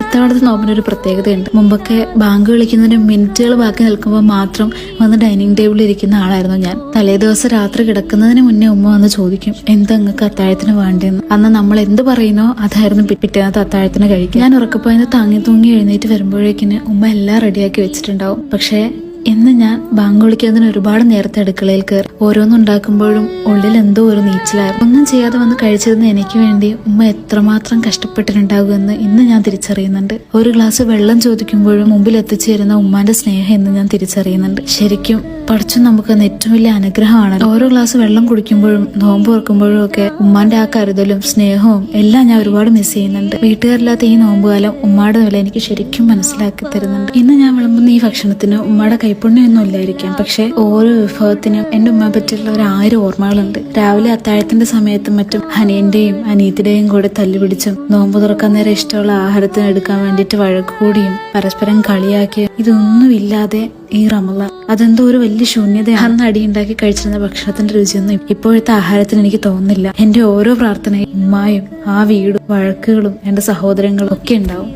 ഇത്തവണത്തെ നോമ്പിനൊരു പ്രത്യേകതയുണ്ട്. മുമ്പൊക്കെ ബാങ്ക് വിളിക്കുന്നതിന് മിനിറ്റുകൾ ബാക്കി നിൽക്കുമ്പോൾ മാത്രം വന്ന് ഡൈനിങ് ടേബിളിൽ ഇരിക്കുന്ന ആളായിരുന്നു ഞാൻ. തലേദിവസം രാത്രി കിടക്കുന്നതിന് മുന്നേ ഉമ്മ വന്ന് ചോദിക്കും, എന്താ നിങ്ങൾക്ക് അത്താഴത്തിന് വേണ്ടതെന്ന്. അന്ന് നമ്മൾ എന്ത് പറയുന്നോ അതായിരുന്നു പിറ്റേന്നത്തെ അത്താഴത്തിന് കഴിക്കും. ഞാൻ ഉറക്കപ്പോയിന്ന് താങ്ങി തൂങ്ങി എഴുന്നേറ്റ് വരുമ്പോഴേക്കിന് ഉമ്മ എല്ലാം റെഡിയാക്കി വെച്ചിട്ടുണ്ടാവും. പക്ഷേ ഇന്ന് ഞാൻ ബാങ്ക് വിളിക്കുന്നതിന് ഒരുപാട് നേരത്തെ അടുക്കളയിൽ കയറി. ഓരോന്നുണ്ടാക്കുമ്പോഴും ഉള്ളിൽ എന്തോ ഒരു നീച്ചിലായിരുന്നു. ഒന്നും ചെയ്യാതെ വന്ന് കഴിച്ചിരുന്ന എനിക്ക് വേണ്ടി ഉമ്മ എത്രമാത്രം കഷ്ടപ്പെട്ടിട്ടുണ്ടാകുമെന്ന് ഇന്ന് ഞാൻ തിരിച്ചറിയുന്നുണ്ട്. ഒരു ഗ്ലാസ് വെള്ളം ചോദിക്കുമ്പോഴും മുമ്പിൽ എത്തിച്ചേരുന്ന ഉമ്മാന്റെ സ്നേഹം എന്ന് ഞാൻ തിരിച്ചറിയുന്നുണ്ട്. ശരിക്കും പഠിച്ചും നമുക്ക് ഏറ്റവും വലിയ അനുഗ്രഹമാണ്. ഓരോ ഗ്ലാസ് വെള്ളം കുടിക്കുമ്പോഴും നോമ്പ് ഓർക്കുമ്പോഴും ഒക്കെ ഉമ്മാന്റെ ആ കരുതലും സ്നേഹവും എല്ലാം ഞാൻ ഒരുപാട് മിസ് ചെയ്യുന്നുണ്ട്. വീട്ടുകാരില്ലാത്ത ഈ നോമ്പുകാലം ഉമ്മാടെ വില എനിക്ക് ശരിക്കും മനസ്സിലാക്കി തരുന്നുണ്ട്. ഇന്ന് ഞാൻ വിളമ്പുന്ന ഈ ഭക്ഷണത്തിന് ഉമ്മയുടെ കൈപ്പുണ്യൊന്നും ഇല്ലായിരിക്കാം, പക്ഷെ ഓരോ വിഭവത്തിനും എന്റെ ഉമ്മയെ പറ്റിയുള്ള 1000 ഓർമ്മകളുണ്ട്. രാവിലെ അത്താഴത്തിന്റെ സമയത്തും മറ്റും അനിയന്റെയും അനിയത്തിന്റെയും കൂടെ തല്ലുപിടിച്ചും നോമ്പ് തുറക്കാൻ നേരം ഇഷ്ടമുള്ള ആഹാരത്തിന് എടുക്കാൻ വേണ്ടിയിട്ട് വഴക്കുകൂടിയും പരസ്പരം കളിയാക്കിയും ഇതൊന്നും ഇല്ലാതെ ഈ റമളാൻ അതെന്തോ ഒരു വലിയ ശൂന്യത. അന്ന് അടിയുണ്ടാക്കി കഴിച്ചിരുന്ന ഭക്ഷണത്തിന്റെ രുചിയൊന്നും ഇപ്പോഴത്തെ ആഹാരത്തിന് എനിക്ക് തോന്നുന്നില്ല. എന്റെ ഓരോ പ്രാർത്ഥനയും ഉമ്മായും ആ വീടും വഴക്കുകളും എന്റെ സഹോദരങ്ങളും ഒക്കെ ഉണ്ടാവും.